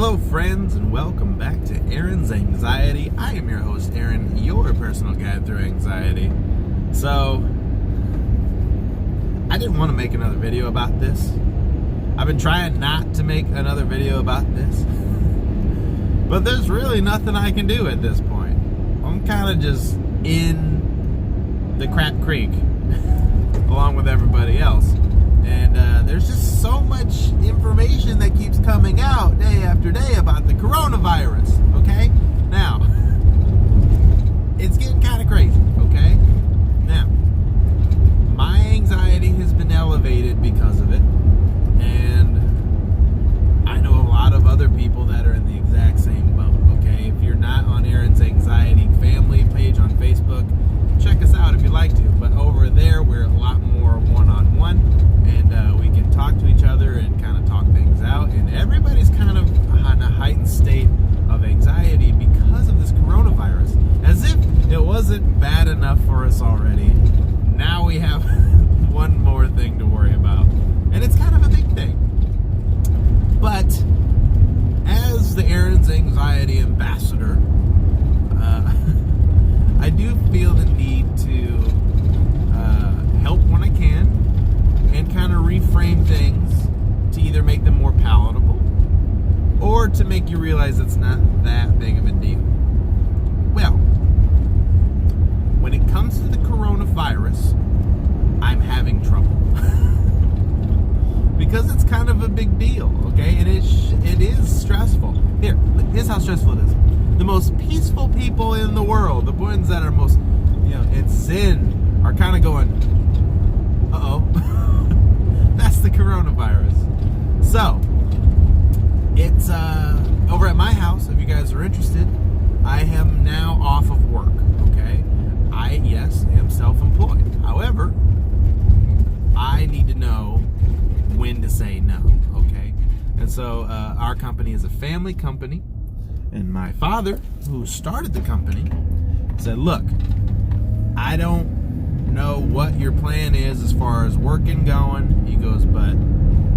Hello friends, and welcome back to Aaron's Anxiety. I am your host Aaron, your personal guide through anxiety. So, I didn't want to make another video about this. I've been trying not to make another video about this, but there's really nothing I can do at this point. I'm kind of just in the crap creek along with everybody else. And there's just so much information that keeps coming out day after day about the coronavirus, okay? Now, it's getting kind of crazy, okay? Now, my anxiety has been elevated because of it. And I know a lot of other people that are in the exact same boat, okay? If you're not on Aaron's Anxiety family page on Facebook, check us out if you'd like to. But over there, we're a lot more one-on-one. And we can talk to each other and kind of talk things out. And everybody's kind of in a heightened state of anxiety because of this coronavirus. As if it wasn't bad enough for us already. Now we have one more thing to worry about. And it's kind of a big thing. But as the Aaron's Anxiety ambassador, I do feel the need to help when I can. And kind of reframe things to either make them more palatable or to make you realize it's not that big of a deal. Well, when it comes to the coronavirus, I'm having trouble. Because it's kind of a big deal, okay? And it is stressful. Here's how stressful it is. The most peaceful people in the world, the ones that are most, in zen, are kind of going, uh-oh. That's the coronavirus. So, it's over at my house, if you guys are interested. I am now off of work, okay? I, yes, am self-employed. However, I need to know when to say no, okay? And so, our company is a family company. And my father, who started the company, said, look, I don't know what your plan is as far as working going. He goes, but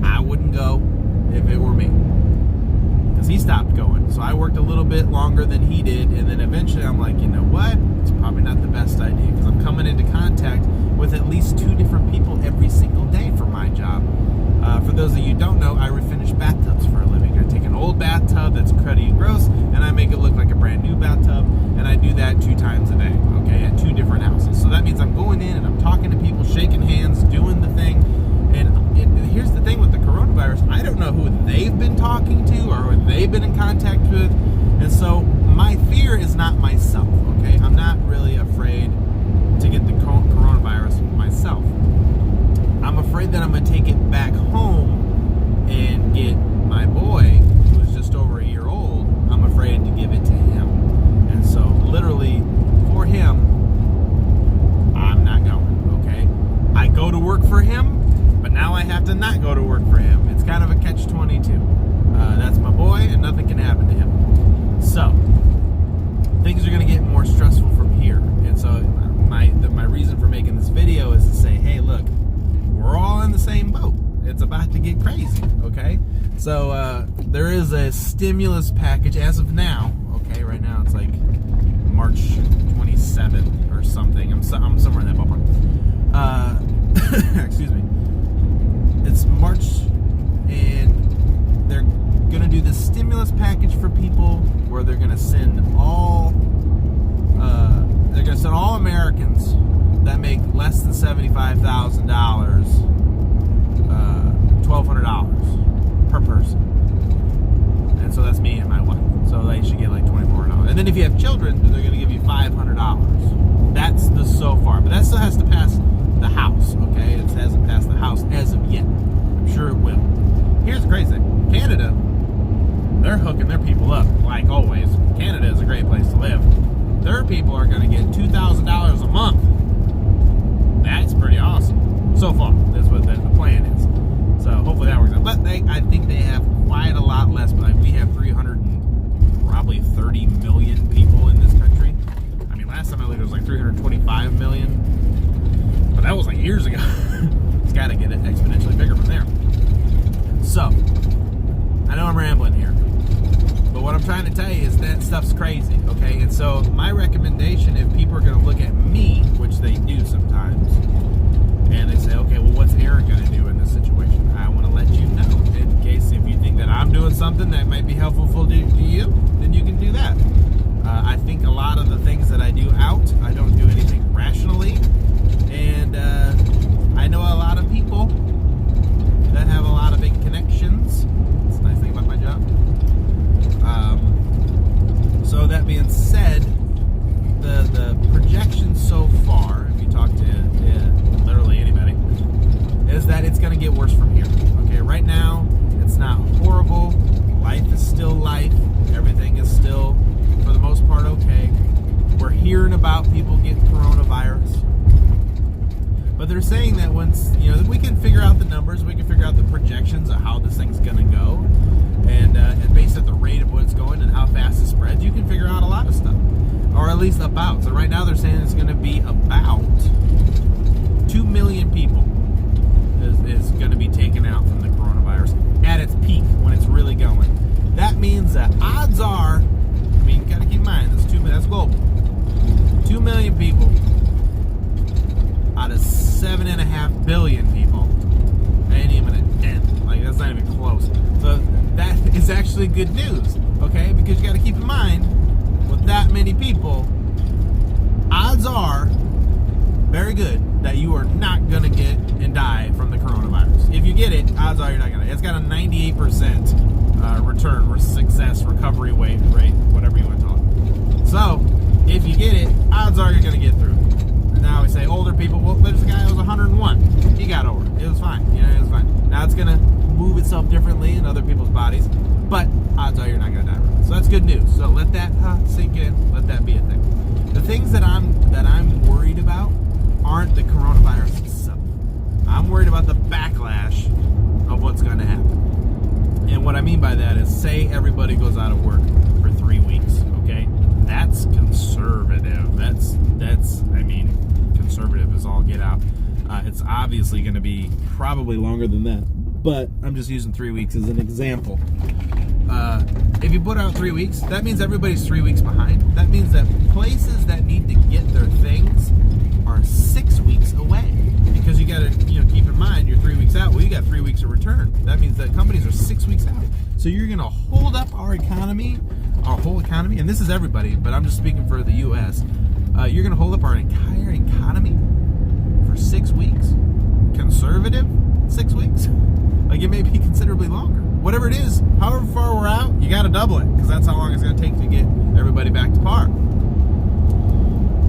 I wouldn't go if it were me, because he stopped going. So I worked a little bit longer than he did, and then eventually I'm like, you know what, it's probably not the best idea, because I'm coming into contact with at least 2 different people every single day for my job. For those of you who don't know, I refinish bathtubs for a living. I take an old bathtub that's cruddy and gross, and I make it look like a brand new bathtub, and I do that 2 times a day, okay, at 2 different houses. So that means I'm going in and I'm talking to people, shaking hands, doing the thing. And here's the thing with the coronavirus, I don't know who they've been talking to or who they've been in contact with. And so my fear is not myself, okay? I'm not really afraid to get the coronavirus myself. I'm afraid that I'm going to take it back home and get my boy, who's just over a year old, I'm afraid to give it to him. And so literally for him, I'm not going, okay? I go to work for him, but now I have to not go to work for him. It's kind of a catch-22. That's my boy, and nothing can happen to him. So, things are going to get more stressful from here. And so, my reason for making this video is to say, hey, look, we're all in the same boat. It's about to get crazy, okay? So, there is a stimulus package as of now, okay? Right now, it's like March 27th or something. I'm somewhere in that ballpark. Excuse me. It's March, and they're going to do this stimulus package for people where they're going to send all Americans that make less than $75,000 $1,200 per person. And so that's me and my wife. So they should get like $2,400. And then if you have children, they're going to give you $500. That's the so far. But that still has to pass the House, okay? It hasn't passed the House as of yet. I'm sure it will. Here's the crazy thing. Canada, they're hooking their people up, like always. Canada is a great place to live. Their people are going to get $2,000 a month. That's pretty awesome. So far, that's what the plan is. So hopefully that works out. But I think they have quite a lot less. But we have 330 million people in this country. I mean, last time I looked, it was like 325 million. But that was like years ago. It's got to get exponentially bigger from there. So, I know I'm rambling here. But what I'm trying to tell you is that stuff's crazy, okay? And so my recommendation, if people are going to look at me, which they do sometimes, and they say, okay, well, what's Aaron going to do in this situation? I want to let you know, in case if you think that I'm doing something that might be helpful to you, then you can do that. I think a lot of the things that I do I don't do anything rationally, and I know a lot of people that have a lot of big connections. That's a nice thing about my job. So that being said, the projection so far, if you talk to literally anybody, is that it's going to get worse from here. Okay, right now it's not horrible. Life is still life. Everything is still, for the most part, okay. We're hearing about people getting coronavirus. But they're saying that once, we can figure out the numbers, we can figure out the projections of how this thing's going to go, and based on the rate of what it's going and how fast it spreads, you can figure out a lot of stuff, or at least about. So right now they're saying it's going to be about 2 million people is going to be taken out from the coronavirus at its peak when it's really going. That means that odds are, you got to keep in mind, that's global. 2 million people out of 7.5 billion people ain't even a dent. Like, that's not even close. So that is actually good news, okay? Because you got to keep in mind, with that many people, odds are very good that you are not going to get and die from the coronavirus. If you get it, odds are you're not going to. It's got a 98% return, success, recovery rate, whatever you want to call it. So, if you get it, odds are you're going to get through it. Now we say older people, well, there's a guy who was 101. He got over it. It was fine. It was fine. Now it's going to move itself differently in other people's bodies, but odds are you're not going to die from it. So that's good news. So let that sink in. Let that be a thing. The things that I'm worried about aren't the coronavirus itself. I'm worried about the backlash of what's going to happen. And what I mean by that is, say everybody goes out of work for 3 weeks, okay? That's conservative. That's conservative is all get out. It's obviously going to be probably longer than that, but I'm just using 3 weeks as an example. If you put out 3 weeks, that means everybody's 3 weeks behind. That means that places that need to get their things are 6 weeks away, because you got to keep in mind you're 3 weeks out. Well, you got 3 weeks of return. That means that companies are 6 weeks out. So you're going to hold up our whole economy, and this is everybody, but I'm just speaking for the U.S. You're going to hold up our entire economy for 6 weeks. Conservative 6 weeks. Like, it may be considerably longer. Whatever it is, however far we're out, you got to double it, because that's how long it's going to take to get everybody back to par.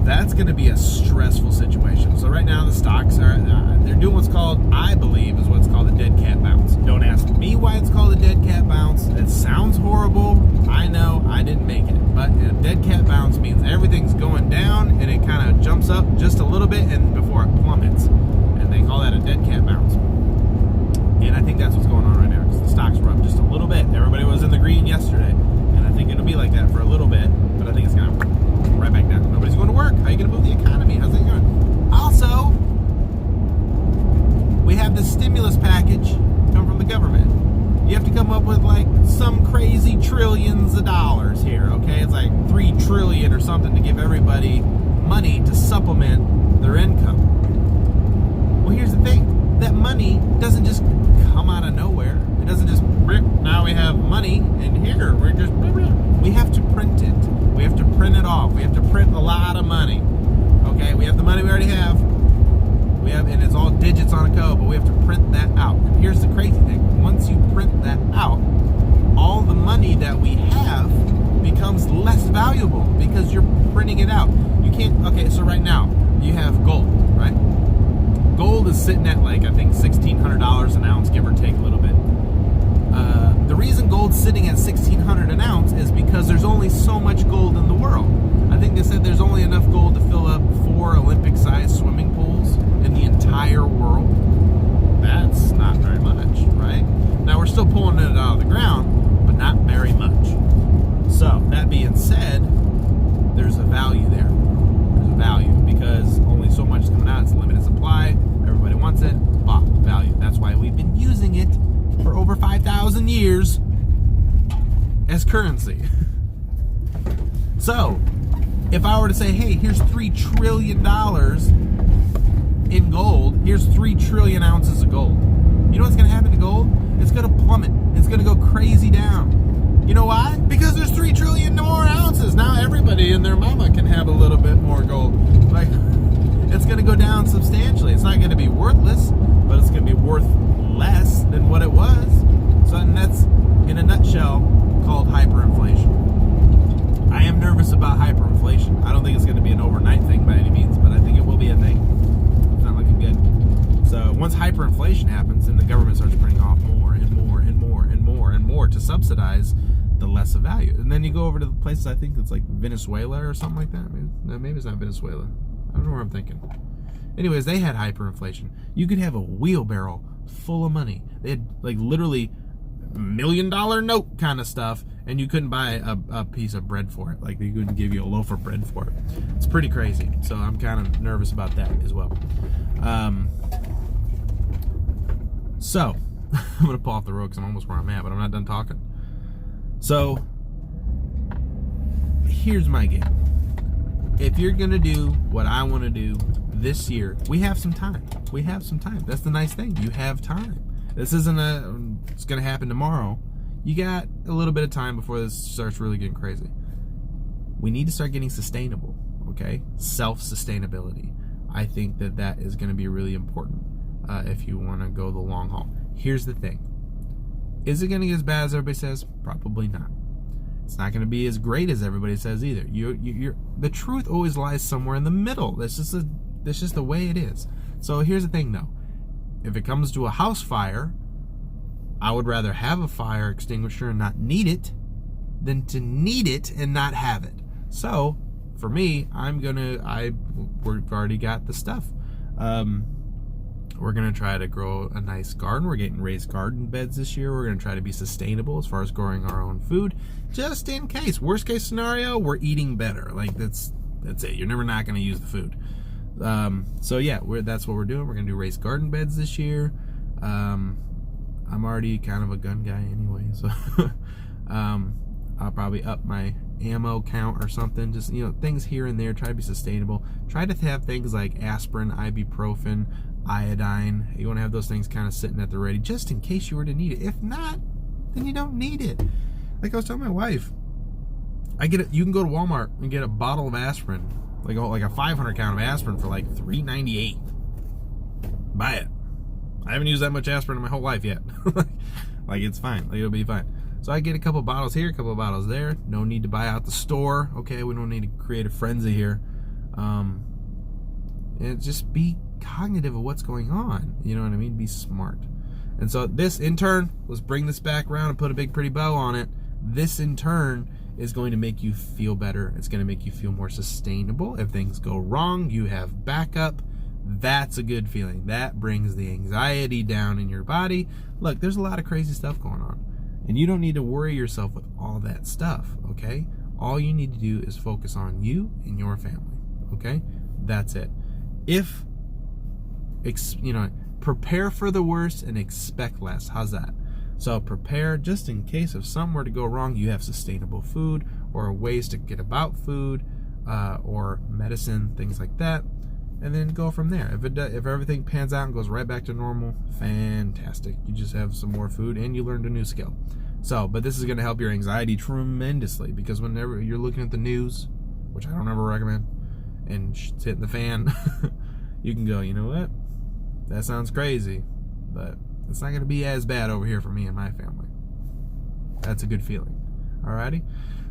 That's going to be a stressful situation. So right now the stocks are, they're doing what's called, I believe, is what's called a dead cat bounce. Don't ask me why it's called a dead cat bounce. It sounds horrible. I know, I didn't make it. But a dead cat bounce means everything's going down and it kind of jumps up just a little bit and before it plummets. And they call that a dead cat bounce. And I think that's what's going on right now, because the stocks were up just a little bit. Everybody was in the green yesterday. And I think it'll be like that for a little bit, but I think it's going to right back down. Nobody's going to work. How are you going to move the economy? How's it going? Also, we have the stimulus package come from the government. You have to come up with like some crazy trillions of dollars here, okay? It's like 3 trillion or something to give everybody money to supplement their income. Well, here's the thing. That money doesn't just come out of nowhere. It doesn't just, now we have money, and here, we have to print it. We have to print it off. We have to print a lot of money. Okay, we have the money we already have. And it's all digits on a code, but we have to print that out. And here's the crazy thing. Once you print that out, all the money that we have becomes less valuable because you're printing it out. You can't, okay, so right now, you have gold, right? Gold is sitting at like, I think, $1,600 an ounce, give or take a little bit. The reason gold's sitting at $1,600 an ounce is because there's only so much gold in the world. I think they said there's only enough gold to fill up 4 Olympic-sized swimming pools in the entire world. That's not very much, right? Now, we're still pulling it out of the ground, but not very much. So, that being said, there's a value there. There's a value because only so much is coming out. It's limited supply. Everybody wants it. Blah, value. That's why we've been using it for over 5,000 years. as currency. So, if I were to say, hey, here's $3 trillion in gold, here's 3 trillion ounces of gold. You know what's going to happen to gold? It's going to plummet. It's going to go crazy down. You know why? Because there's 3 trillion more ounces. Now everybody and their mama can have a little bit more gold. Like, it's going to go down substantially. It's not going to be worthless, but it's going to be worth less than what it was. So that's, in a nutshell, called hyperinflation. I am nervous about hyperinflation. I don't think it's going to be an overnight thing by any means, but I think it will be a thing. It's not looking good. So once hyperinflation happens, then the government starts printing off more and more and more and more and more to subsidize the less of value. And then you go over to the places, I think it's like Venezuela or something like that. Maybe it's not Venezuela. I don't know where I'm thinking. Anyways, they had hyperinflation. You could have a wheelbarrow full of money. They had like literally $1 million note kind of stuff, and you couldn't buy a piece of bread for it. Like, they couldn't give you a loaf of bread for it. It's pretty crazy. So I'm kind of nervous about that as well. So I'm gonna pull off the road because I'm almost where I'm at, but I'm not done talking. So here's my game. If you're gonna do what I want to do this year, we have some time. We have some time. That's the nice thing. You have time. This isn't it's gonna happen tomorrow. You got a little bit of time before this starts really getting crazy. We need to start getting sustainable, okay? Self-sustainability. I think that is gonna be really important if you wanna go the long haul. Here's the thing. Is it gonna get as bad as everybody says? Probably not. It's not going to be as great as everybody says either. The truth always lies somewhere in the middle. That's just the way it is. So here's the thing, though. If it comes to a house fire, I would rather have a fire extinguisher and not need it than to need it and not have it. So for me, we've already got the stuff. We're going to try to grow a nice garden. We're getting raised garden beds this year. We're going to try to be sustainable as far as growing our own food, just in case. Worst case scenario, we're eating better. Like, that's it. You're never not going to use the food. So yeah, that's what we're doing. We're going to do raised garden beds this year. I'm already kind of a gun guy anyway, so I'll probably up my ammo count or something. Just, things here and there. Try to be sustainable. Try to have things like aspirin, ibuprofen, iodine. You want to have those things kind of sitting at the ready just in case you were to need it. If not, then you don't need it. Like I was telling my wife, you can go to Walmart and get a bottle of aspirin, like a 500 count of aspirin for like $3.98. Buy it. I haven't used that much aspirin in my whole life yet. Like, it's fine. Like, it'll be fine. So I get a couple bottles here, a couple of bottles there. No need to buy out the store. Okay, we don't need to create a frenzy here. And just be cognitive of what's going on. You know what I mean? Be smart. And so this, in turn, let's bring this back around and put a big pretty bow on it. This, in turn, is going to make you feel better. It's going to make you feel more sustainable. If things go wrong, you have backup. That's a good feeling. That brings the anxiety down in your body. Look, there's a lot of crazy stuff going on, and you don't need to worry yourself with all that stuff, okay? All you need to do is focus on you and your family, okay? That's it. Prepare for the worst and expect less. How's that? So prepare just in case if something were to go wrong, you have sustainable food or ways to get about food or medicine, things like that, and then go from there. If everything pans out and goes right back to normal, fantastic. You just have some more food and you learned a new skill. So, but this is going to help your anxiety tremendously, because whenever you're looking at the news, which I don't ever recommend, and shit's hitting the fan, you can go, you know what? That sounds crazy, but it's not going to be as bad over here for me and my family. That's a good feeling. Alrighty?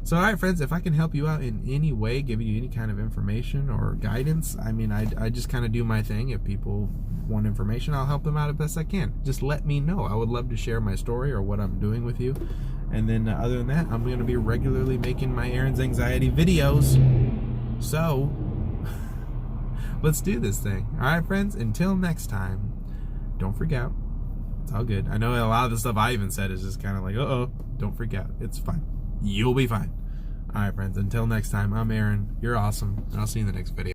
So, alright, friends, if I can help you out in any way, give you any kind of information or guidance, I mean, I just kind of do my thing. If people want information, I'll help them out as best I can. Just let me know. I would love to share my story or what I'm doing with you. And then, other than that, I'm going to be regularly making my Aaron's Anxiety videos. So, let's do this thing. Alright, friends, until next time, don't freak out. It's all good. I know a lot of the stuff I even said is just kind of like, don't freak out. It's fine. You'll be fine. Alright, friends, until next time, I'm Aaron. You're awesome, and I'll see you in the next video.